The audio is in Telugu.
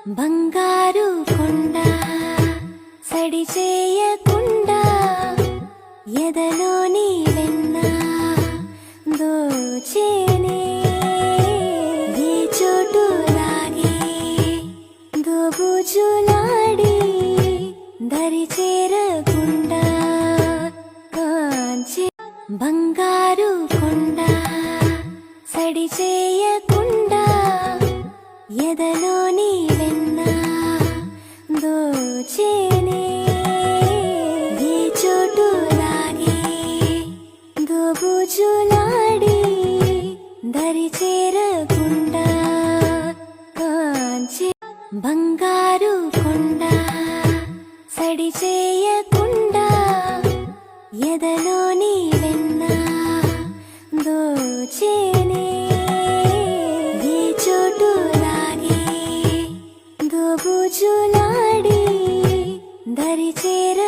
బంగారు కొండ సడి చేయకుండా ఎదలోని వెన్న దోచేనే ఏ చోటు లాగే దోబుజులాడి దరి చేరకుండా కాంచి బంగారు కొండ సడి చేయకుండా ఎదలోని వెన్న దోచేనే ఏ చోటు లాగే దోబుజులాడి దరి చేరకుండా కాంచి బంగారు కొండ సడి చేయకుండా ఎదలోని వెన్న దోచేనే ఏ చోటు లాగే దోబుజులాడి దరి చేర